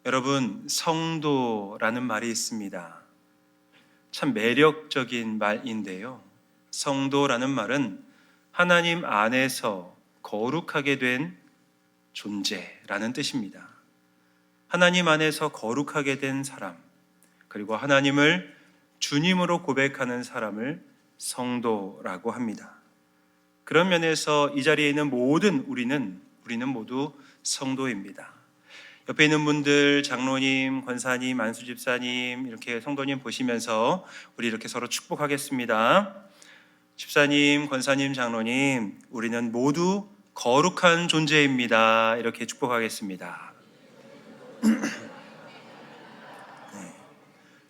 여러분, 성도라는 말이 있습니다. 참 매력적인 말인데요. 성도라는 말은 하나님 안에서 거룩하게 된 존재라는 뜻입니다. 하나님 안에서 거룩하게 된 사람, 그리고 하나님을 주님으로 고백하는 사람을 성도라고 합니다. 그런 면에서 이 자리에 있는 모든 우리는 모두 성도입니다. 옆에 있는 분들, 장로님, 권사님, 안수집사님, 이렇게 성도님 보시면서 우리 이렇게 서로 축복하겠습니다. 집사님, 권사님, 장로님, 우리는 모두 거룩한 존재입니다. 이렇게 축복하겠습니다.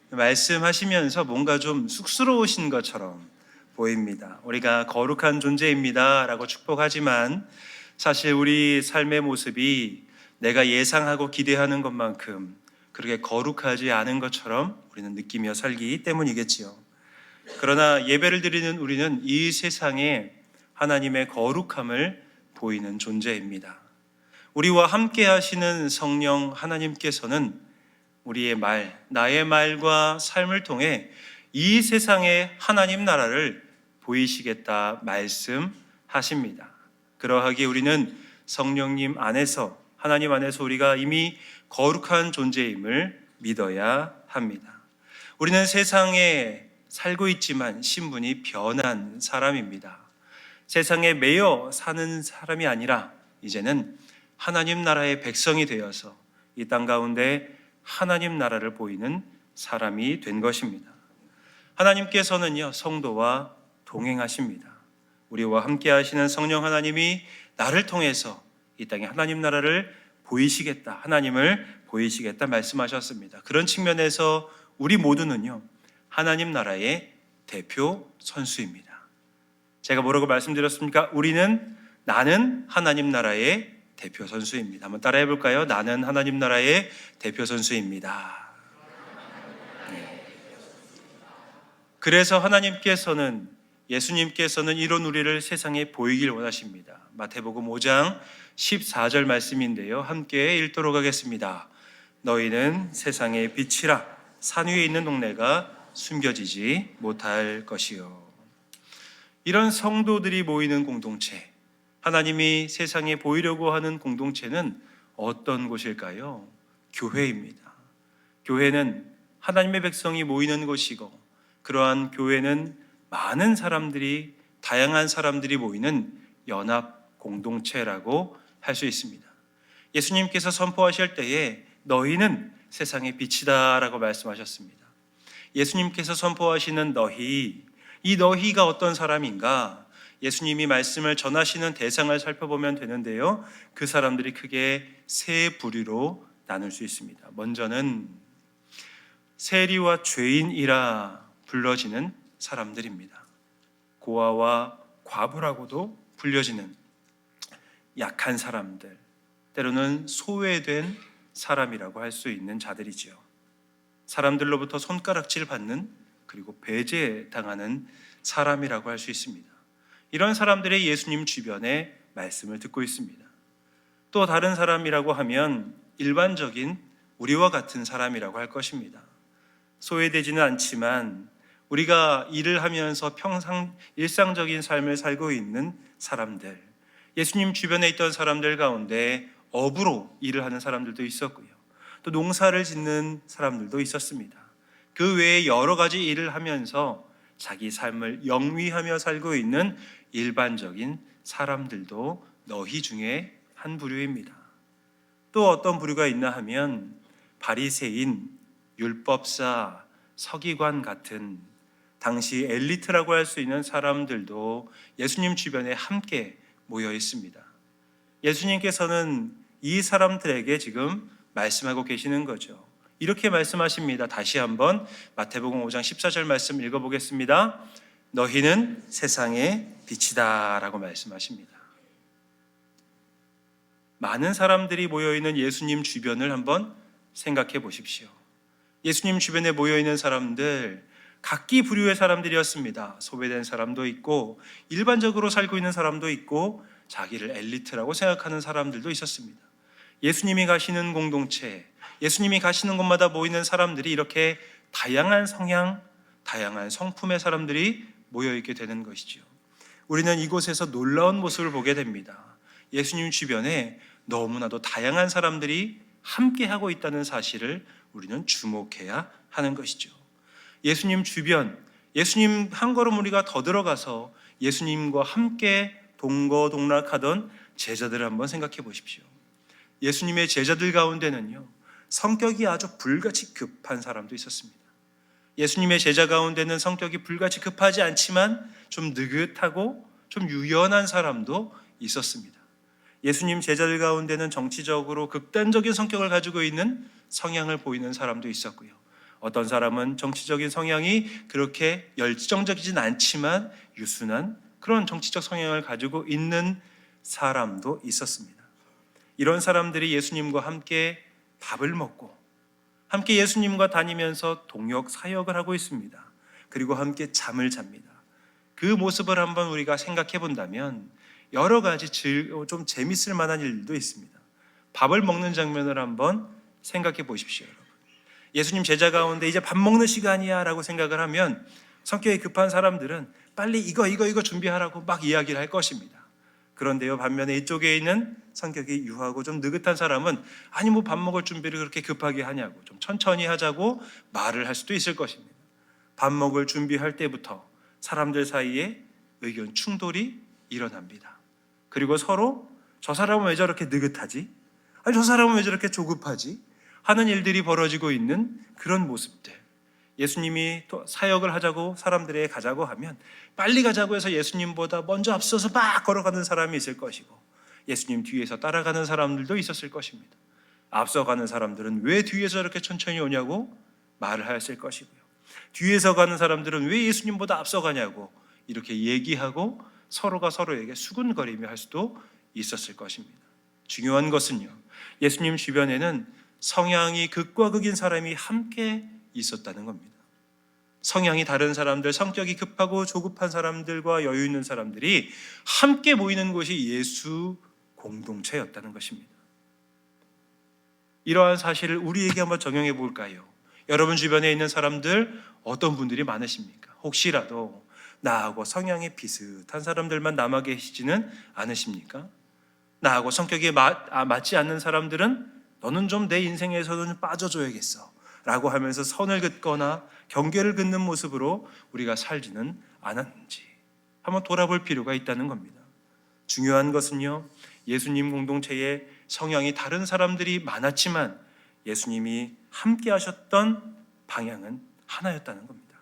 말씀하시면서 뭔가 좀 쑥스러우신 것처럼 보입니다. 우리가 거룩한 존재입니다 라고 축복하지만 사실 우리 삶의 모습이 내가 예상하고 기대하는 것만큼 그렇게 거룩하지 않은 것처럼 우리는 느끼며 살기 때문이겠지요. 그러나 예배를 드리는 우리는 이 세상에 하나님의 거룩함을 보이는 존재입니다. 우리와 함께 하시는 성령 하나님께서는 우리의 말, 나의 말과 삶을 통해 이 세상의 하나님 나라를 보이시겠다 말씀하십니다. 그러하기에 우리는 성령님 안에서, 하나님 안에서 우리가 이미 거룩한 존재임을 믿어야 합니다. 우리는 세상에 살고 있지만 신분이 변한 사람입니다. 세상에 매여 사는 사람이 아니라 이제는 하나님 나라의 백성이 되어서 이 땅 가운데 하나님 나라를 보이는 사람이 된 것입니다. 하나님께서는요, 성도와 동행하십니다. 우리와 함께 하시는 성령 하나님이 나를 통해서 이 땅에 하나님 나라를 보이시겠다, 하나님을 보이시겠다 말씀하셨습니다. 그런 측면에서 우리 모두는요, 하나님 나라의 대표 선수입니다. 제가 뭐라고 말씀드렸습니까? 나는 하나님 나라의 대표 선수입니다. 한번 따라해 볼까요? 나는 하나님 나라의 대표 선수입니다. 그래서 예수님께서는 이런 우리를 세상에 보이길 원하십니다. 마태복음 5장 14절 말씀인데요. 함께 읽도록 하겠습니다. 너희는 세상의 빛이라. 산 위에 있는 동네가 숨겨지지 못할 것이요. 이런 성도들이 모이는 공동체, 하나님이 세상에 보이려고 하는 공동체는 어떤 곳일까요? 교회입니다. 교회는 하나님의 백성이 모이는 곳이고, 그러한 교회는 많은 사람들이, 다양한 사람들이 모이는 연합 공동체라고 할 수 있습니다. 예수님께서 선포하실 때에 너희는 세상의 빛이다 라고 말씀하셨습니다. 예수님께서 선포하시는 너희, 이 너희가 어떤 사람인가? 예수님이 말씀을 전하시는 대상을 살펴보면 되는데요, 그 사람들이 크게 세 부류로 나눌 수 있습니다. 먼저는 세리와 죄인이라 불러지는 사람들입니다. 고아와 과부라고도 불려지는 약한 사람들, 때로는 소외된 사람이라고 할 수 있는 자들이죠. 사람들로부터 손가락질 받는, 그리고 배제당하는 사람이라고 할 수 있습니다. 이런 사람들의 예수님 주변에 말씀을 듣고 있습니다. 또 다른 사람이라고 하면 일반적인 우리와 같은 사람이라고 할 것입니다. 소외되지는 않지만 우리가 일을 하면서 일상적인 삶을 살고 있는 사람들, 예수님 주변에 있던 사람들 가운데 업으로 일을 하는 사람들도 있었고요, 또 농사를 짓는 사람들도 있었습니다. 그 외에 여러 가지 일을 하면서 자기 삶을 영위하며 살고 있는 일반적인 사람들도 너희 중에 한 부류입니다. 또 어떤 부류가 있나 하면 바리새인, 율법사, 서기관 같은 당시 엘리트라고 할 수 있는 사람들도 예수님 주변에 함께 모여 있습니다. 예수님께서는 이 사람들에게 지금 말씀하고 계시는 거죠. 이렇게 말씀하십니다. 다시 한번 마태복음 5장 14절 말씀 읽어보겠습니다. 너희는 세상의 빛이다 라고 말씀하십니다. 많은 사람들이 모여있는 예수님 주변을 한번 생각해 보십시오. 예수님 주변에 모여있는 사람들, 각기 부류의 사람들이었습니다. 소외된 사람도 있고, 일반적으로 살고 있는 사람도 있고, 자기를 엘리트라고 생각하는 사람들도 있었습니다. 예수님이 가시는 공동체, 예수님이 가시는 곳마다 모이는 사람들이 이렇게 다양한 성향, 다양한 성품의 사람들이 모여있게 되는 것이죠. 우리는 이곳에서 놀라운 모습을 보게 됩니다. 예수님 주변에 너무나도 다양한 사람들이 함께하고 있다는 사실을 우리는 주목해야 하는 것이죠. 예수님 주변, 예수님 한 걸음 우리가 더 들어가서 예수님과 함께 동거동락하던 제자들을 한번 생각해 보십시오. 예수님의 제자들 가운데는요, 성격이 아주 불같이 급한 사람도 있었습니다. 예수님의 제자 가운데는 성격이 불같이 급하지 않지만 좀 느긋하고 좀 유연한 사람도 있었습니다. 예수님 제자들 가운데는 정치적으로 극단적인 성격을 가지고 있는 성향을 보이는 사람도 있었고요. 어떤 사람은 정치적인 성향이 그렇게 열정적이진 않지만 유순한 그런 정치적 성향을 가지고 있는 사람도 있었습니다. 이런 사람들이 예수님과 함께 밥을 먹고 함께 예수님과 다니면서 동역 사역을 하고 있습니다. 그리고 함께 잠을 잡니다. 그 모습을 한번 우리가 생각해 본다면 여러 가지 좀 재밌을 만한 일도 있습니다. 밥을 먹는 장면을 한번 생각해 보십시오, 여러분. 예수님 제자 가운데 이제 밥 먹는 시간이야 라고 생각을 하면 성격이 급한 사람들은 빨리 이거 준비하라고 막 이야기를 할 것입니다. 그런데요, 반면에 이쪽에 있는 성격이 유하고 좀 느긋한 사람은 아니 뭐 밥 먹을 준비를 그렇게 급하게 하냐고 좀 천천히 하자고 말을 할 수도 있을 것입니다. 밥 먹을 준비할 때부터 사람들 사이에 의견 충돌이 일어납니다. 그리고 서로 저 사람은 왜 저렇게 느긋하지? 아니 저 사람은 왜 저렇게 조급하지? 하는 일들이 벌어지고 있는 그런 모습들. 예수님이 또 사역을 하자고 사람들에게 가자고 하면 빨리 가자고 해서 예수님보다 먼저 앞서서 막 걸어가는 사람이 있을 것이고 예수님 뒤에서 따라가는 사람들도 있었을 것입니다. 앞서가는 사람들은 왜 뒤에서 저렇게 천천히 오냐고 말을 하였을 것이고요. 뒤에서 가는 사람들은 왜 예수님보다 앞서가냐고 이렇게 얘기하고 서로가 서로에게 수군거리며 할 수도 있었을 것입니다. 중요한 것은요, 예수님 주변에는 성향이 극과 극인 사람이 함께 있었다는 겁니다. 성향이 다른 사람들, 성격이 급하고 조급한 사람들과 여유 있는 사람들이 함께 모이는 곳이 예수 공동체였다는 것입니다. 이러한 사실을 우리에게 한번 적용해 볼까요? 여러분 주변에 있는 사람들 어떤 분들이 많으십니까? 혹시라도 나하고 성향이 비슷한 사람들만 남아 계시지는 않으십니까? 나하고 성격이 맞지 않는 사람들은 너는 좀 내 인생에서는 빠져줘야겠어 라고 하면서 선을 긋거나 경계를 긋는 모습으로 우리가 살지는 않았는지 한번 돌아볼 필요가 있다는 겁니다. 중요한 것은요, 예수님 공동체에 성향이 다른 사람들이 많았지만 예수님이 함께 하셨던 방향은 하나였다는 겁니다.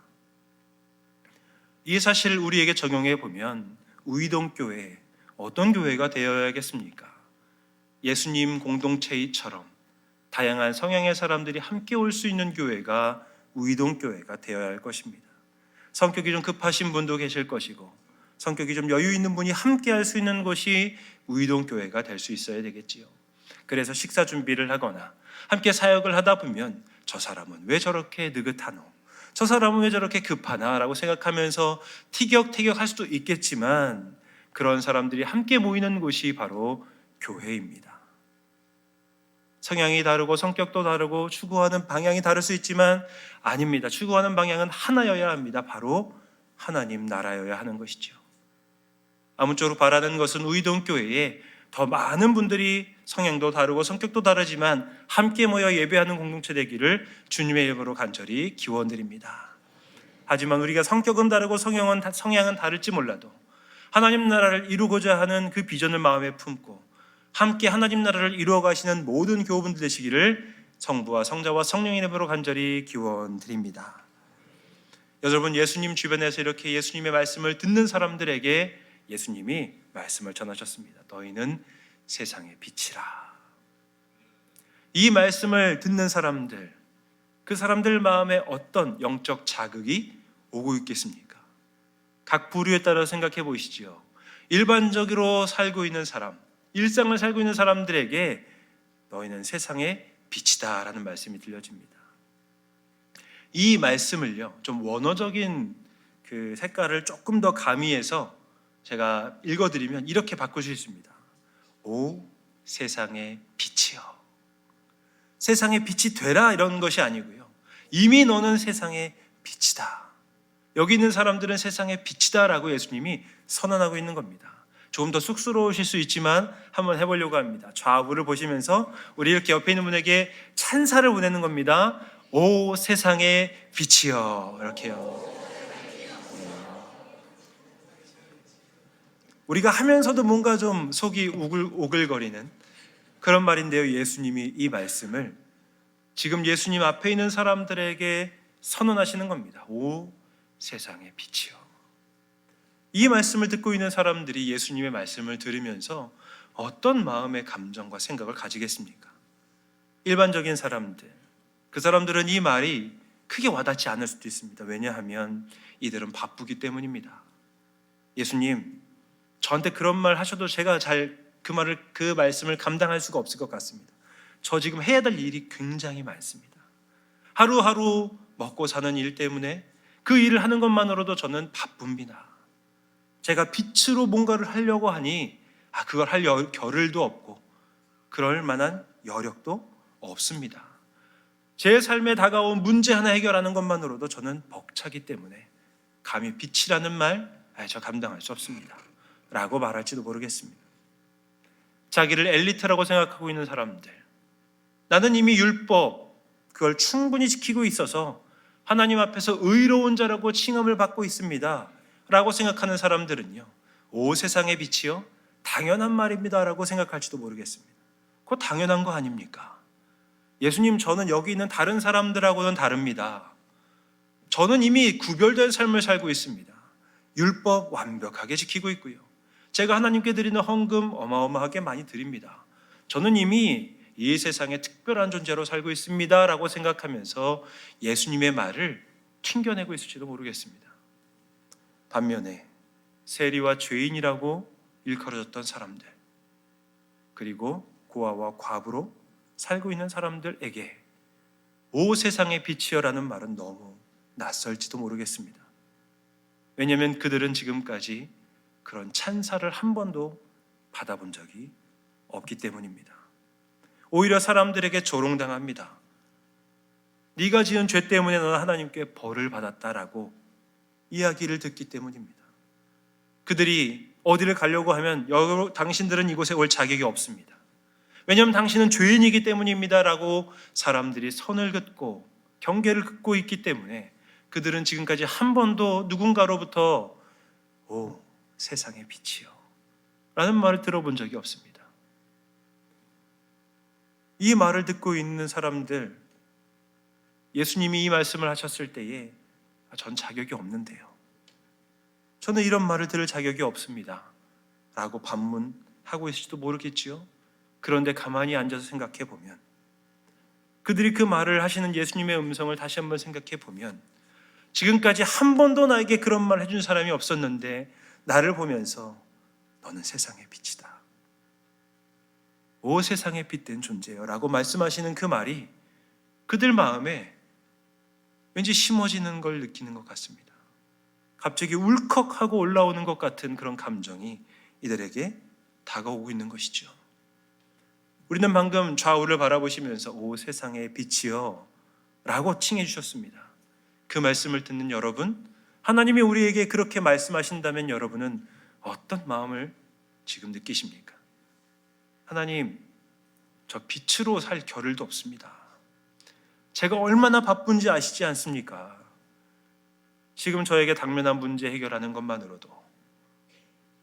이 사실을 우리에게 적용해 보면 우이동교회, 어떤 교회가 되어야겠습니까? 예수님 공동체처럼 다양한 성향의 사람들이 함께 올 수 있는 교회가 우이동교회가 되어야 할 것입니다. 성격이 좀 급하신 분도 계실 것이고 성격이 좀 여유 있는 분이 함께 할 수 있는 곳이 우이동교회가 될 수 있어야 되겠지요. 그래서 식사 준비를 하거나 함께 사역을 하다 보면 저 사람은 왜 저렇게 느긋하노? 저 사람은 왜 저렇게 급하나? 라고 생각하면서 티격태격할 수도 있겠지만 그런 사람들이 함께 모이는 곳이 바로 교회입니다. 성향이 다르고 성격도 다르고 추구하는 방향이 다를 수 있지만 아닙니다. 추구하는 방향은 하나여야 합니다. 바로 하나님 나라여야 하는 것이죠. 아무쪼록 바라는 것은 우이동교회에 더 많은 분들이 성향도 다르고 성격도 다르지만 함께 모여 예배하는 공동체 되기를 주님의 이름으로 간절히 기원드립니다. 하지만 우리가 성격은 다르고 성향은 다를지 몰라도 하나님 나라를 이루고자 하는 그 비전을 마음에 품고 함께 하나님 나라를 이루어 가시는 모든 교우분들 되시기를 성부와 성자와 성령의 이름으로 간절히 기원드립니다. 여러분, 예수님 주변에서 이렇게 예수님의 말씀을 듣는 사람들에게 예수님이 말씀을 전하셨습니다. 너희는 세상의 빛이라. 이 말씀을 듣는 사람들, 그 사람들 마음에 어떤 영적 자극이 오고 있겠습니까? 각 부류에 따라 생각해 보시죠. 일반적으로 살고 있는 사람, 일상을 살고 있는 사람들에게 너희는 세상의 빛이다 라는 말씀이 들려집니다. 이 말씀을요, 좀 원어적인 그 색깔을 조금 더 가미해서 제가 읽어드리면 이렇게 바꿀 수 있습니다. 오 세상의 빛이여. 세상의 빛이 되라 이런 것이 아니고요. 이미 너는 세상의 빛이다. 여기 있는 사람들은 세상의 빛이다라고 예수님이 선언하고 있는 겁니다. 조금 더 쑥스러우실 수 있지만 한번 해보려고 합니다. 좌우를 보시면서 우리 이렇게 옆에 있는 분에게 찬사를 보내는 겁니다. 오 세상의 빛이여, 이렇게요. 우리가 하면서도 뭔가 좀 속이 오글거리는 그런 말인데요. 예수님이 이 말씀을 지금 예수님 앞에 있는 사람들에게 선언하시는 겁니다. 오 세상의 빛이여. 이 말씀을 듣고 있는 사람들이 예수님의 말씀을 들으면서 어떤 마음의 감정과 생각을 가지겠습니까? 일반적인 사람들, 그 사람들은 이 말이 크게 와닿지 않을 수도 있습니다. 왜냐하면 이들은 바쁘기 때문입니다. 예수님, 저한테 그런 말 하셔도 제가 잘 그 말씀을 감당할 수가 없을 것 같습니다. 저 지금 해야 될 일이 굉장히 많습니다. 하루하루 먹고 사는 일 때문에 그 일을 하는 것만으로도 저는 바쁩니다. 제가 빛으로 뭔가를 하려고 하니 그걸 할 겨를도 없고 그럴 만한 여력도 없습니다. 제 삶에 다가온 문제 하나 해결하는 것만으로도 저는 벅차기 때문에 감히 빛이라는 말 저 감당할 수 없습니다 라고 말할지도 모르겠습니다. 자기를 엘리트라고 생각하고 있는 사람들, 나는 이미 율법 그걸 충분히 지키고 있어서 하나님 앞에서 의로운 자라고 칭함을 받고 있습니다 라고 생각하는 사람들은요, 오 세상의 빛이요, 당연한 말입니다 라고 생각할지도 모르겠습니다. 그거 당연한 거 아닙니까? 예수님, 저는 여기 있는 다른 사람들하고는 다릅니다. 저는 이미 구별된 삶을 살고 있습니다. 율법 완벽하게 지키고 있고요, 제가 하나님께 드리는 헌금 어마어마하게 많이 드립니다. 저는 이미 이 세상에 특별한 존재로 살고 있습니다 라고 생각하면서 예수님의 말을 튕겨내고 있을지도 모르겠습니다. 반면에 세리와 죄인이라고 일컬어졌던 사람들, 그리고 고아와 과부로 살고 있는 사람들에게 오 세상의 빛이여라는 말은 너무 낯설지도 모르겠습니다. 왜냐하면 그들은 지금까지 그런 찬사를 한 번도 받아본 적이 없기 때문입니다. 오히려 사람들에게 조롱당합니다. 네가 지은 죄 때문에 너는 하나님께 벌을 받았다라고 이야기를 듣기 때문입니다. 그들이 어디를 가려고 하면 당신들은 이곳에 올 자격이 없습니다. 왜냐하면 당신은 죄인이기 때문입니다 라고 사람들이 선을 긋고 경계를 긋고 있기 때문에 그들은 지금까지 한 번도 누군가로부터 오 세상의 빛이요 라는 말을 들어본 적이 없습니다. 이 말을 듣고 있는 사람들, 예수님이 이 말씀을 하셨을 때에 전 자격이 없는데요, 저는 이런 말을 들을 자격이 없습니다 라고 반문하고 있을지도 모르겠지요. 그런데 가만히 앉아서 생각해 보면, 그들이 그 말을 하시는 예수님의 음성을 다시 한번 생각해 보면, 지금까지 한 번도 나에게 그런 말 해준 사람이 없었는데 나를 보면서 너는 세상의 빛이다, 오 세상의 빛된 존재요 라고 말씀하시는 그 말이 그들 마음에 왠지 심어지는 걸 느끼는 것 같습니다. 갑자기 울컥하고 올라오는 것 같은 그런 감정이 이들에게 다가오고 있는 것이죠. 우리는 방금 좌우를 바라보시면서 오 세상의 빛이요 라고 칭해 주셨습니다. 그 말씀을 듣는 여러분, 하나님이 우리에게 그렇게 말씀하신다면 여러분은 어떤 마음을 지금 느끼십니까? 하나님, 저 빛으로 살 겨를도 없습니다. 제가 얼마나 바쁜지 아시지 않습니까? 지금 저에게 당면한 문제 해결하는 것만으로도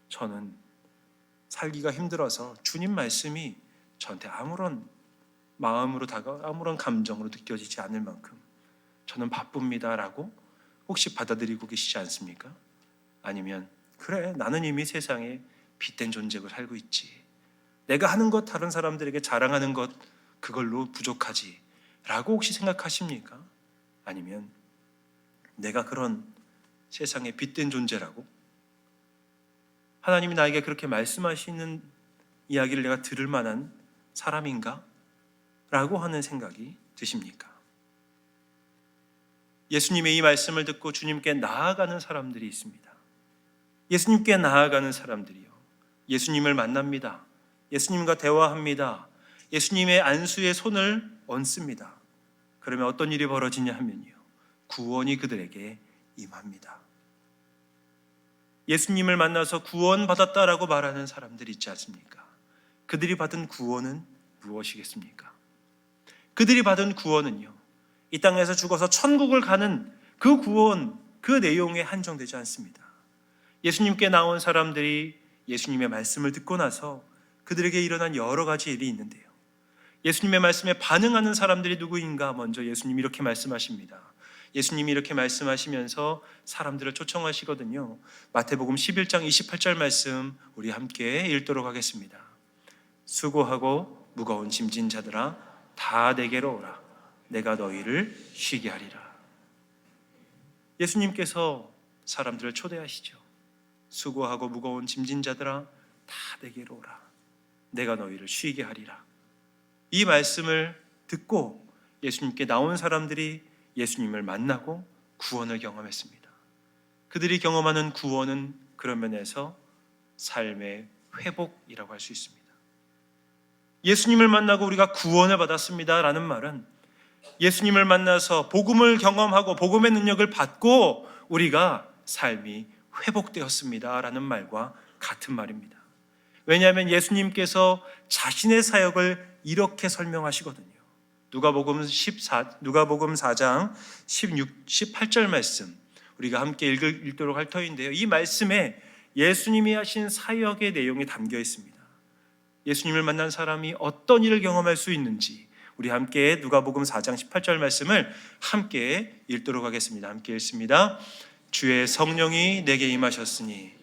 저는 살기가 힘들어서 주님 말씀이 저한테 아무런 마음으로 아무런 감정으로 느껴지지 않을 만큼 저는 바쁩니다라고 혹시 받아들이고 계시지 않습니까? 아니면 그래, 나는 이미 세상에 빛된 존재로 살고 있지, 내가 하는 것 다른 사람들에게 자랑하는 것 그걸로 부족하지 라고 혹시 생각하십니까? 아니면 내가 그런 세상에 빛된 존재라고 하나님이 나에게 그렇게 말씀하시는 이야기를 내가 들을 만한 사람인가? 라고 하는 생각이 드십니까? 예수님의 이 말씀을 듣고 주님께 나아가는 사람들이 있습니다. 예수님께 나아가는 사람들이요, 예수님을 만납니다. 예수님과 대화합니다. 예수님의 안수의 손을 얹습니다. 그러면 어떤 일이 벌어지냐 하면요, 구원이 그들에게 임합니다. 예수님을 만나서 구원받았다라고 말하는 사람들이 있지 않습니까? 그들이 받은 구원은 무엇이겠습니까? 그들이 받은 구원은요, 이 땅에서 죽어서 천국을 가는 그 구원, 그 내용에 한정되지 않습니다. 예수님께 나온 사람들이 예수님의 말씀을 듣고 나서 그들에게 일어난 여러 가지 일이 있는데요, 예수님의 말씀에 반응하는 사람들이 누구인가? 먼저 예수님이 이렇게 말씀하십니다. 예수님이 이렇게 말씀하시면서 사람들을 초청하시거든요. 마태복음 11장 28절 말씀 우리 함께 읽도록 하겠습니다. 수고하고 무거운 짐진 자들아 다 내게로 오라. 내가 너희를 쉬게 하리라. 예수님께서 사람들을 초대하시죠. 수고하고 무거운 짐진 자들아 다 내게로 오라. 내가 너희를 쉬게 하리라. 이 말씀을 듣고 예수님께 나온 사람들이 예수님을 만나고 구원을 경험했습니다. 그들이 경험하는 구원은 그런 면에서 삶의 회복이라고 할 수 있습니다. 예수님을 만나고 우리가 구원을 받았습니다 라는 말은 예수님을 만나서 복음을 경험하고 복음의 능력을 받고 우리가 삶이 회복되었습니다 라는 말과 같은 말입니다. 왜냐하면 예수님께서 자신의 사역을 이렇게 설명하시거든요. 누가복음 4장 18절 말씀 우리가 함께 읽도록 할 터인데요, 이 말씀에 예수님이 하신 사역의 내용이 담겨 있습니다. 예수님을 만난 사람이 어떤 일을 경험할 수 있는지 우리 함께 누가복음 4장 18절 말씀을 함께 읽도록 하겠습니다. 함께 읽습니다. 주의 성령이 내게 임하셨으니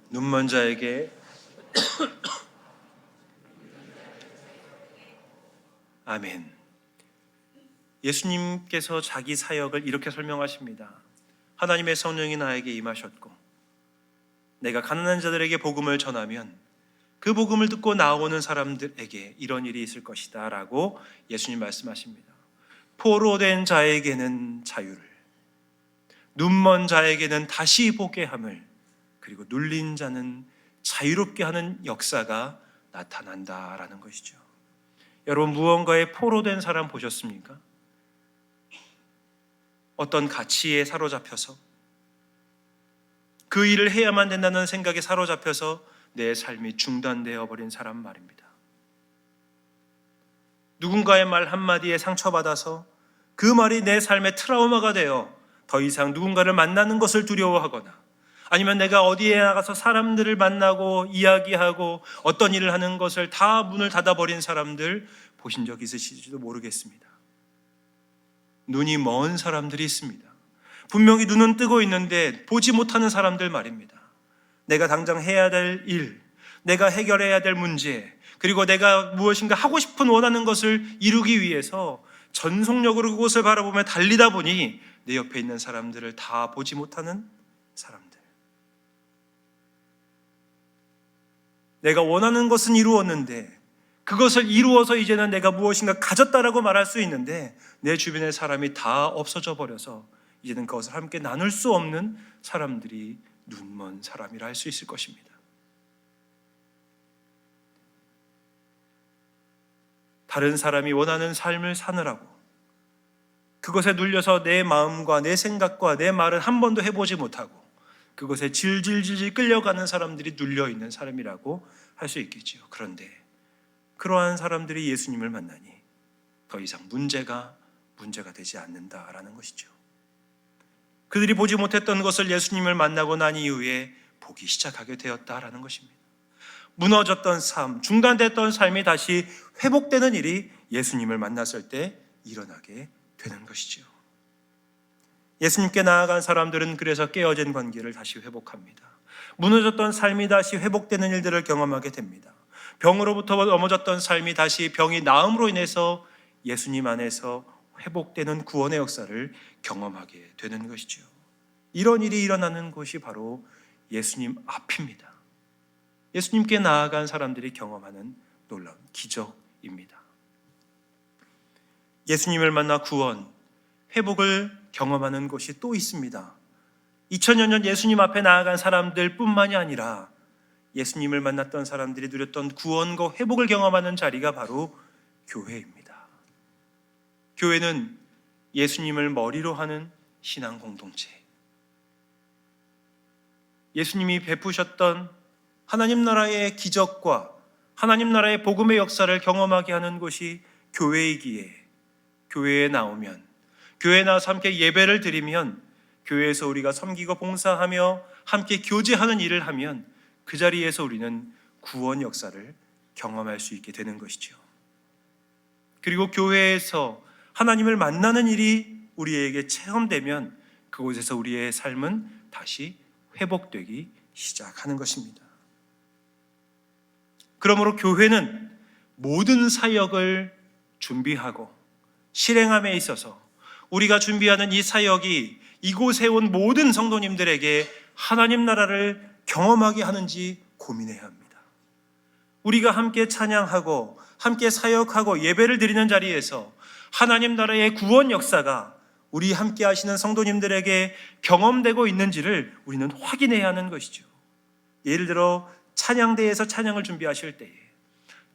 눈먼 자에게 아멘. 예수님께서 자기 사역을 이렇게 설명하십니다. 하나님의 성령이 나에게 임하셨고 내가 가난한 자들에게 복음을 전하면 그 복음을 듣고 나오는 사람들에게 이런 일이 있을 것이다 라고 예수님 말씀하십니다. 포로된 자에게는 자유를, 눈먼 자에게는 다시 보게 함을, 그리고 눌린 자는 자유롭게 하는 역사가 나타난다라는 것이죠. 여러분, 무언가에 포로된 사람 보셨습니까? 어떤 가치에 사로잡혀서 그 일을 해야만 된다는 생각에 사로잡혀서 내 삶이 중단되어 버린 사람 말입니다. 누군가의 말 한마디에 상처받아서 그 말이 내 삶의 트라우마가 되어 더 이상 누군가를 만나는 것을 두려워하거나 아니면 내가 어디에 나가서 사람들을 만나고 이야기하고 어떤 일을 하는 것을 다 문을 닫아버린 사람들 보신 적 있으실지도 모르겠습니다. 눈이 먼 사람들이 있습니다. 분명히 눈은 뜨고 있는데 보지 못하는 사람들 말입니다. 내가 당장 해야 될 일, 내가 해결해야 될 문제, 그리고 내가 무엇인가 하고 싶은 원하는 것을 이루기 위해서 전속력으로 그곳을 바라보며 달리다 보니 내 옆에 있는 사람들을 다 보지 못하는 사람들. 내가 원하는 것은 이루었는데 그것을 이루어서 이제는 내가 무엇인가 가졌다라고 말할 수 있는데 내 주변의 사람이 다 없어져 버려서 이제는 그것을 함께 나눌 수 없는 사람들이 눈먼 사람이라 할 수 있을 것입니다. 다른 사람이 원하는 삶을 사느라고 그것에 눌려서 내 마음과 내 생각과 내 말을 한 번도 해보지 못하고 그것에 질질질질 끌려가는 사람들이 눌려있는 사람이라고 할 수 있겠지요. 그런데 그러한 사람들이 예수님을 만나니 더 이상 문제가 되지 않는다라는 것이죠. 그들이 보지 못했던 것을 예수님을 만나고 난 이후에 보기 시작하게 되었다라는 것입니다. 무너졌던 삶, 중단됐던 삶이 다시 회복되는 일이 예수님을 만났을 때 일어나게 되는 것이죠. 예수님께 나아간 사람들은 그래서 깨어진 관계를 다시 회복합니다. 무너졌던 삶이 다시 회복되는 일들을 경험하게 됩니다. 병으로부터 넘어졌던 삶이 다시 병이 나음으로 인해서 예수님 안에서 회복되는 구원의 역사를 경험하게 되는 것이죠. 이런 일이 일어나는 곳이 바로 예수님 앞입니다. 예수님께 나아간 사람들이 경험하는 놀라운 기적입니다. 예수님을 만나 구원, 회복을 경험하는 곳이 또 있습니다. 2000여 년 예수님 앞에 나아간 사람들뿐만이 아니라 예수님을 만났던 사람들이 누렸던 구원과 회복을 경험하는 자리가 바로 교회입니다. 교회는 예수님을 머리로 하는 신앙 공동체, 예수님이 베푸셨던 하나님 나라의 기적과 하나님 나라의 복음의 역사를 경험하게 하는 곳이 교회이기에, 교회에 나오면, 교회에 나와서 함께 예배를 드리면, 교회에서 우리가 섬기고 봉사하며 함께 교제하는 일을 하면 그 자리에서 우리는 구원 역사를 경험할 수 있게 되는 것이죠. 그리고 교회에서 하나님을 만나는 일이 우리에게 체험되면 그곳에서 우리의 삶은 다시 회복되기 시작하는 것입니다. 그러므로 교회는 모든 사역을 준비하고 실행함에 있어서 우리가 준비하는 이 사역이 이곳에 온 모든 성도님들에게 하나님 나라를 경험하게 하는지 고민해야 합니다. 우리가 함께 찬양하고 함께 사역하고 예배를 드리는 자리에서 하나님 나라의 구원 역사가 우리 함께 하시는 성도님들에게 경험되고 있는지를 우리는 확인해야 하는 것이죠. 예를 들어 찬양대에서 찬양을 준비하실 때에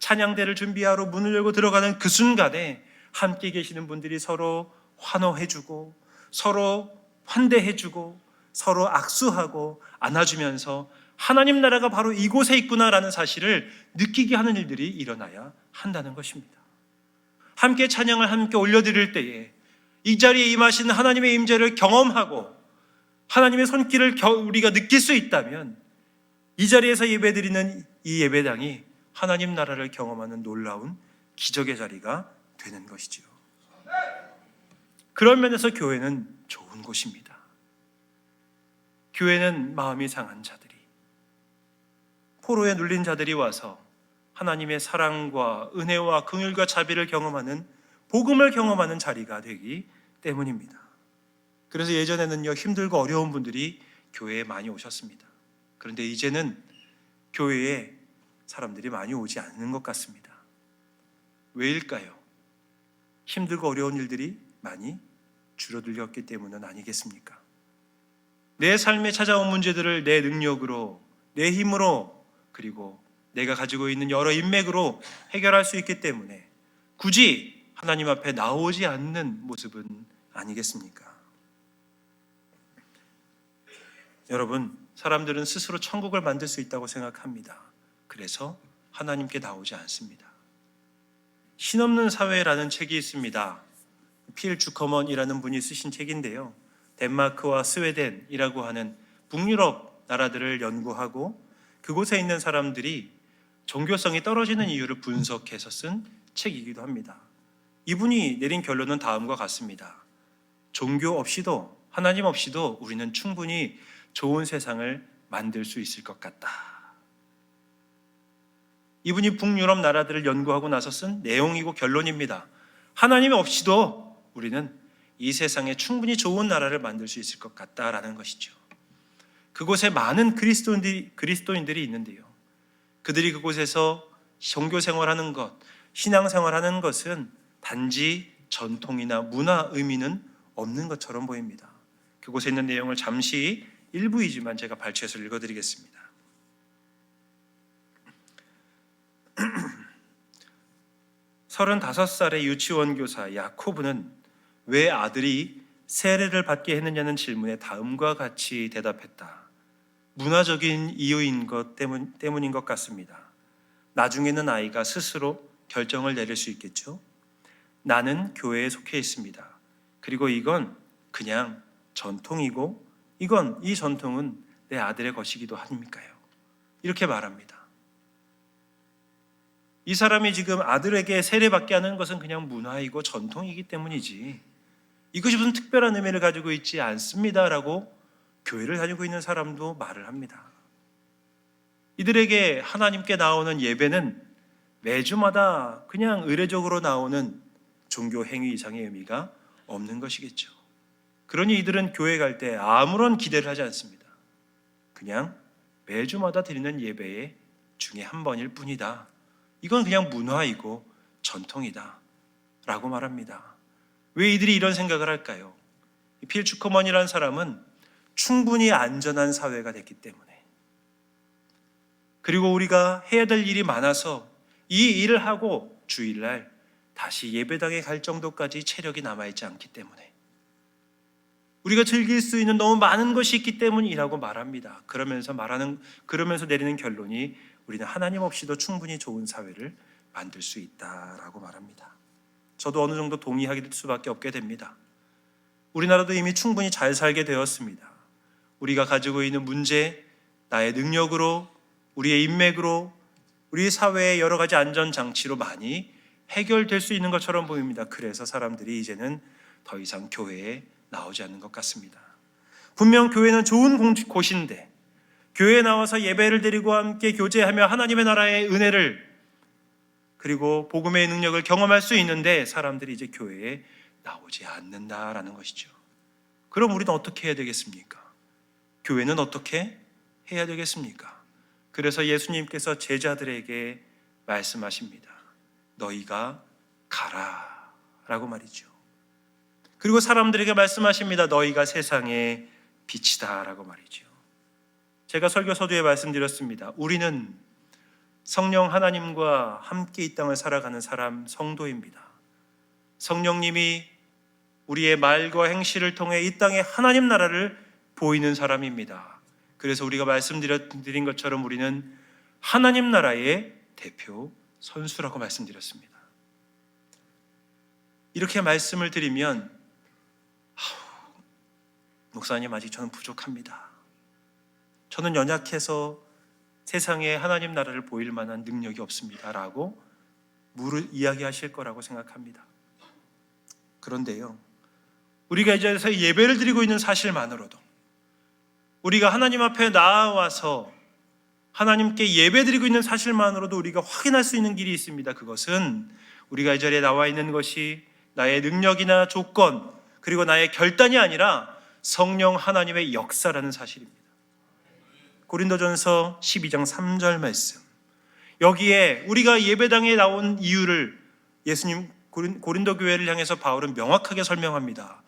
찬양대를 준비하러 문을 열고 들어가는 그 순간에 함께 계시는 분들이 서로 환호해주고 서로 환대해주고 서로 악수하고 안아주면서 하나님 나라가 바로 이곳에 있구나라는 사실을 느끼게 하는 일들이 일어나야 한다는 것입니다. 함께 찬양을 함께 올려드릴 때에 이 자리에 임하시는 하나님의 임재를 경험하고 하나님의 손길을 우리가 느낄 수 있다면 이 자리에서 예배드리는 이 예배당이 하나님 나라를 경험하는 놀라운 기적의 자리가 되는 것이죠. 그런 면에서 교회는 좋은 곳입니다. 교회는 마음이 상한 자들이, 포로에 눌린 자들이 와서 하나님의 사랑과 은혜와 긍휼과 자비를 경험하는, 복음을 경험하는 자리가 되기 때문입니다. 그래서 예전에는요, 힘들고 어려운 분들이 교회에 많이 오셨습니다. 그런데 이제는 교회에 사람들이 많이 오지 않는 것 같습니다. 왜일까요? 힘들고 어려운 일들이 많이 줄어들었기 때문은 아니겠습니까? 내 삶에 찾아온 문제들을 내 능력으로, 내 힘으로, 그리고 내가 가지고 있는 여러 인맥으로 해결할 수 있기 때문에 굳이 하나님 앞에 나오지 않는 모습은 아니겠습니까? 여러분, 사람들은 스스로 천국을 만들 수 있다고 생각합니다. 그래서 하나님께 나오지 않습니다. 신없는 사회라는 책이 있습니다. 필 주커먼이라는 분이 쓰신 책인데요, 덴마크와 스웨덴이라고 하는 북유럽 나라들을 연구하고 그곳에 있는 사람들이 종교성이 떨어지는 이유를 분석해서 쓴 책이기도 합니다. 이분이 내린 결론은 다음과 같습니다. 종교 없이도, 하나님 없이도 우리는 충분히 좋은 세상을 만들 수 있을 것 같다. 이분이 북유럽 나라들을 연구하고 나서 쓴 내용이고 결론입니다. 하나님 없이도 우리는 이 세상에 충분히 좋은 나라를 만들 수 있을 것 같다라는 것이죠. 그곳에 많은 그리스도인들이 있는데요, 그들이 그곳에서 종교생활하는 것, 신앙생활하는 것은 단지 전통이나 문화 의미는 없는 것처럼 보입니다. 그곳에 있는 내용을 잠시 일부이지만 제가 발췌해서 읽어드리겠습니다. 35살의 유치원 교사 야코브는 왜 아들이 세례를 받게 했느냐는 질문에 다음과 같이 대답했다. 문화적인 이유인 것 때문인 것 같습니다. 나중에는 아이가 스스로 결정을 내릴 수 있겠죠. 나는 교회에 속해 있습니다. 그리고 이건 그냥 전통이고 이 전통은 내 아들의 것이기도 하니까요. 이렇게 말합니다. 이 사람이 지금 아들에게 세례받게 하는 것은 그냥 문화이고 전통이기 때문이지 이것이 무슨 특별한 의미를 가지고 있지 않습니다라고 교회를 다니고 있는 사람도 말을 합니다. 이들에게 하나님께 나오는 예배는 매주마다 그냥 의례적으로 나오는 종교 행위 이상의 의미가 없는 것이겠죠. 그러니 이들은 교회 갈 때 아무런 기대를 하지 않습니다. 그냥 매주마다 드리는 예배의 중에 한 번일 뿐이다. 이건 그냥 문화이고 전통이다 라고 말합니다. 왜 이들이 이런 생각을 할까요? 필 주커먼이라는 사람은 충분히 안전한 사회가 됐기 때문에, 그리고 우리가 해야 될 일이 많아서 이 일을 하고 주일날 다시 예배당에 갈 정도까지 체력이 남아있지 않기 때문에, 우리가 즐길 수 있는 너무 많은 것이 있기 때문이라고 말합니다. 그러면서 내리는 결론이 우리는 하나님 없이도 충분히 좋은 사회를 만들 수 있다라고 말합니다. 저도 어느 정도 동의하게 될 수밖에 없게 됩니다. 우리나라도 이미 충분히 잘 살게 되었습니다. 우리가 가지고 있는 문제, 나의 능력으로, 우리의 인맥으로, 우리 사회의 여러 가지 안전장치로 많이 해결될 수 있는 것처럼 보입니다. 그래서 사람들이 이제는 더 이상 교회에 나오지 않는 것 같습니다. 분명 교회는 좋은 곳인데, 교회에 나와서 예배를 드리고 함께 교제하며 하나님의 나라의 은혜를, 그리고 복음의 능력을 경험할 수 있는데 사람들이 이제 교회에 나오지 않는다라는 것이죠. 그럼 우리는 어떻게 해야 되겠습니까? 교회는 어떻게 해야 되겠습니까? 그래서 예수님께서 제자들에게 말씀하십니다. 너희가 가라 라고 말이죠. 그리고 사람들에게 말씀하십니다. 너희가 세상의 빛이다 라고 말이죠. 제가 설교 서두에 말씀드렸습니다. 우리는 성령 하나님과 함께 이 땅을 살아가는 사람, 성도입니다. 성령님이 우리의 말과 행실을 통해 이 땅에 하나님 나라를 보이는 사람입니다. 그래서 우리가 말씀드린 것처럼 우리는 하나님 나라의 대표 선수라고 말씀드렸습니다. 이렇게 말씀을 드리면 목사님, 아직 저는 부족합니다. 저는 연약해서 세상에 하나님 나라를 보일 만한 능력이 없습니다 라고 이야기하실 거라고 생각합니다. 그런데요, 우리가 이 자리에서 예배를 드리고 있는 사실만으로도, 우리가 하나님 앞에 나와서 하나님께 예배 드리고 있는 사실만으로도 우리가 확인할 수 있는 길이 있습니다. 그것은 우리가 이 자리에 나와 있는 것이 나의 능력이나 조건, 그리고 나의 결단이 아니라 성령 하나님의 역사라는 사실입니다. 고린도전서 12장 3절 말씀, 여기에 우리가 예배당에 나온 이유를 예수님 고린도 교회를 향해서 바울은 명확하게 설명합니다.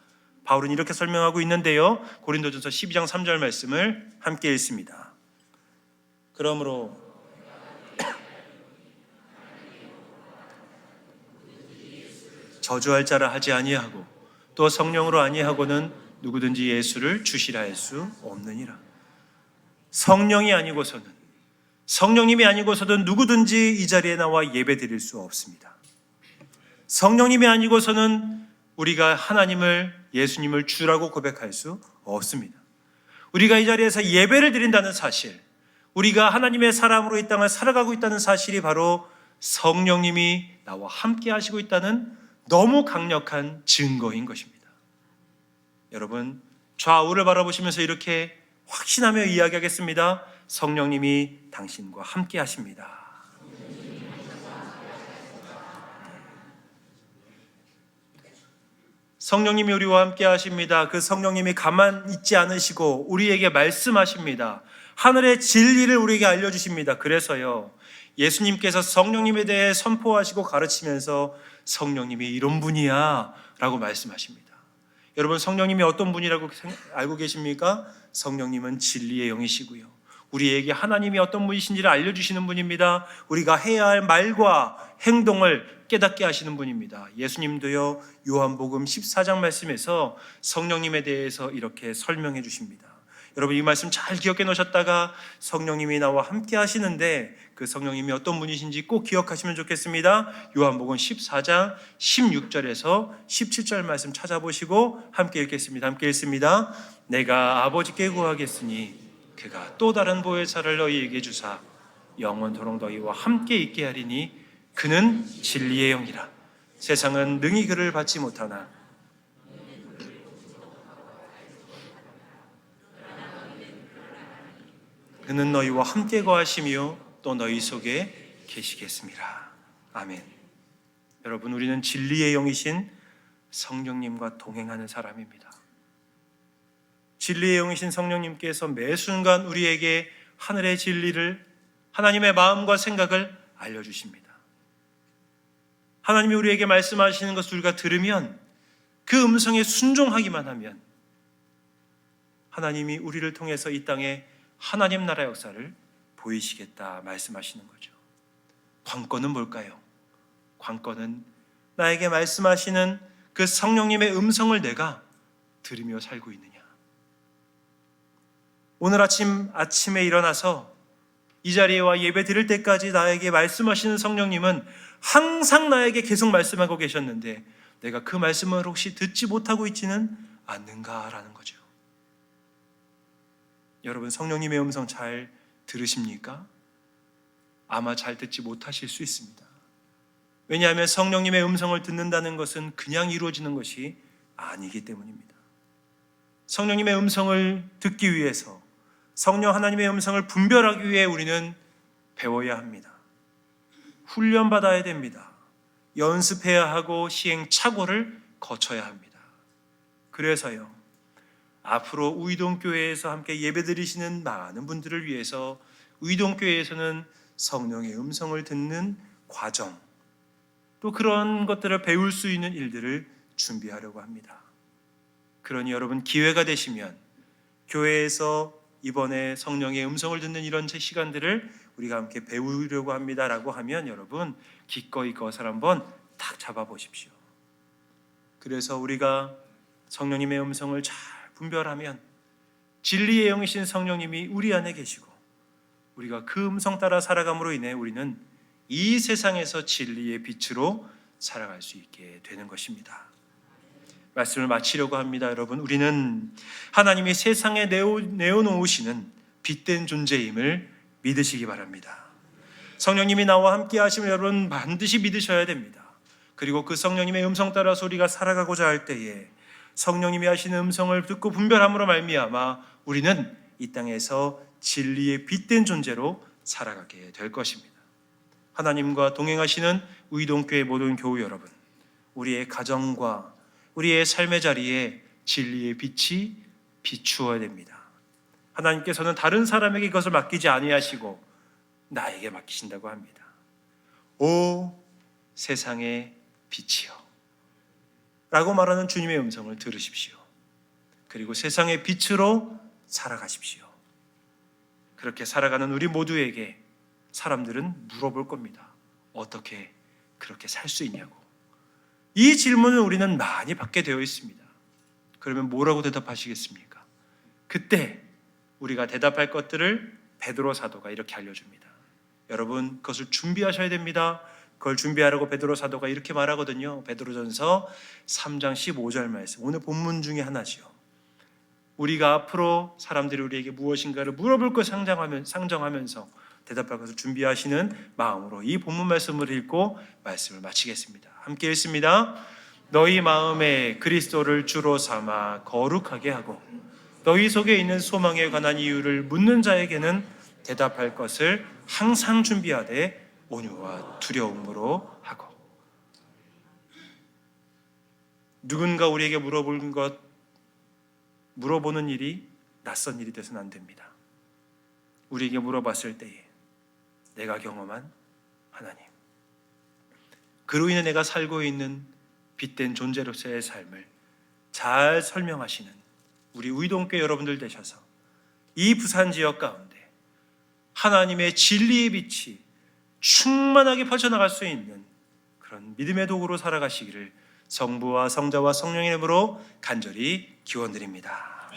바울은 이렇게 설명하고 있는데요, 고린도전서 12장 3절 말씀을 함께 읽습니다. 그러므로 저주할 자라 하지 아니하고 또 성령으로 아니하고는 누구든지 예수를 주시라 할 수 없느니라. 성령이 아니고서는, 성령님이 아니고서는 누구든지 이 자리에 나와 예배 드릴 수 없습니다. 성령님이 아니고서는 우리가 하나님을, 예수님을 주라고 고백할 수 없습니다. 우리가 이 자리에서 예배를 드린다는 사실, 우리가 하나님의 사람으로 이 땅을 살아가고 있다는 사실이 바로 성령님이 나와 함께 하시고 있다는 너무 강력한 증거인 것입니다. 여러분, 좌우를 바라보시면서 이렇게 확신하며 이야기하겠습니다. 성령님이 당신과 함께 하십니다. 성령님이 우리와 함께 하십니다. 그 성령님이 가만 있지 않으시고 우리에게 말씀하십니다. 하늘의 진리를 우리에게 알려주십니다. 그래서요, 예수님께서 성령님에 대해 선포하시고 가르치면서 성령님이 이런 분이야 라고 말씀하십니다. 여러분, 성령님이 어떤 분이라고 알고 계십니까? 성령님은 진리의 영이시고요, 우리에게 하나님이 어떤 분이신지를 알려주시는 분입니다. 우리가 해야 할 말과 행동을 깨닫게 하시는 분입니다. 예수님도요, 요한복음 14장 말씀에서 성령님에 대해서 이렇게 설명해 주십니다. 여러분, 이 말씀 잘 기억해 놓으셨다가 성령님이 나와 함께 하시는데 그 성령님이 어떤 분이신지 꼭 기억하시면 좋겠습니다. 요한복음 14장 16절에서 17절 말씀 찾아보시고 함께 읽겠습니다. 함께 읽습니다. 내가 아버지께 구하겠으니 그가 또 다른 보혜사를 너희에게 주사 영원토록 너희와 함께 있게 하리니 그는 진리의 영이라. 세상은 능히 그를 받지 못하나 그는 너희와 함께 거하시며 또 너희 속에 계시겠습니다. 아멘. 여러분, 우리는 진리의 영이신 성령님과 동행하는 사람입니다. 진리의 영이신 성령님께서 매 순간 우리에게 하늘의 진리를, 하나님의 마음과 생각을 알려주십니다. 하나님이 우리에게 말씀하시는 것을 우리가 들으면 그 음성에 순종하기만 하면 하나님이 우리를 통해서 이 땅에 하나님 나라 역사를 보이시겠다 말씀하시는 거죠. 관건은 뭘까요? 관건은 나에게 말씀하시는 그 성령님의 음성을 내가 들으며 살고 있느냐. 오늘 아침에 일어나서 이 자리에 와 예배 드릴 때까지 나에게 말씀하시는 성령님은 항상 나에게 계속 말씀하고 계셨는데 내가 그 말씀을 혹시 듣지 못하고 있지는 않는가라는 거죠. 여러분, 성령님의 음성 잘 들으십니까? 아마 잘 듣지 못하실 수 있습니다. 왜냐하면 성령님의 음성을 듣는다는 것은 그냥 이루어지는 것이 아니기 때문입니다. 성령님의 음성을 듣기 위해서, 성령 하나님의 음성을 분별하기 위해 우리는 배워야 합니다. 훈련받아야 됩니다. 연습해야 하고 시행착오를 거쳐야 합니다. 그래서요, 앞으로 우이동교회에서 함께 예배드리시는 많은 분들을 위해서 우이동교회에서는 성령의 음성을 듣는 과정, 또 그런 것들을 배울 수 있는 일들을 준비하려고 합니다. 그러니 여러분, 기회가 되시면 교회에서 이번에 성령의 음성을 듣는 이런 시간들을 우리가 함께 배우려고 합니다라고 하면 여러분, 기꺼이 그것을 한번 딱 잡아보십시오. 그래서 우리가 성령님의 음성을 잘 분별하면 진리의 영이신 성령님이 우리 안에 계시고 우리가 그 음성 따라 살아감으로 인해 우리는 이 세상에서 진리의 빛으로 살아갈 수 있게 되는 것입니다. 말씀을 마치려고 합니다. 여러분, 우리는 하나님이 세상에 내어놓으시는 빛된 존재임을 믿으시기 바랍니다. 성령님이 나와 함께 하시면 여러분 반드시 믿으셔야 됩니다. 그리고 그 성령님의 음성 따라서 우리가 살아가고자 할 때에 성령님이 하시는 음성을 듣고 분별함으로 말미암아 우리는 이 땅에서 진리의 빛된 존재로 살아가게 될 것입니다. 하나님과 동행하시는 우이동교회 모든 교우 여러분, 우리의 가정과 우리의 삶의 자리에 진리의 빛이 비추어야 됩니다. 하나님께서는 다른 사람에게 그것을 맡기지 아니하시고 나에게 맡기신다고 합니다. 오 세상의 빛이여 라고 말하는 주님의 음성을 들으십시오. 그리고 세상의 빛으로 살아가십시오. 그렇게 살아가는 우리 모두에게 사람들은 물어볼 겁니다. 어떻게 그렇게 살 수 있냐고. 이 질문을 우리는 많이 받게 되어 있습니다. 그러면 뭐라고 대답하시겠습니까? 그때 우리가 대답할 것들을 베드로 사도가 이렇게 알려줍니다. 여러분, 그것을 준비하셔야 됩니다. 그걸 준비하라고 베드로 사도가 이렇게 말하거든요. 베드로전서 3장 15절 말씀, 오늘 본문 중에 하나죠. 우리가 앞으로 사람들이 우리에게 무엇인가를 물어볼 것 상정하면서 대답할 것을 준비하시는 마음으로 이 본문 말씀을 읽고 말씀을 마치겠습니다. 함께 읽습니다. 너희 마음에 그리스도를 주로 삼아 거룩하게 하고 너희 속에 있는 소망에 관한 이유를 묻는 자에게는 대답할 것을 항상 준비하되 온유와 두려움으로 하고. 누군가 우리에게 물어보는 일이 낯선 일이 돼서는 안 됩니다. 우리에게 물어봤을 때에 내가 경험한 하나님, 그로 인해 내가 살고 있는 빛된 존재로서의 삶을 잘 설명하시는 우리 우이동교회 여러분들 되셔서 이 부산 지역 가운데 하나님의 진리의 빛이 충만하게 퍼져나갈 수 있는 그런 믿음의 도구로 살아가시기를 성부와 성자와 성령의 이름으로 간절히 기원드립니다.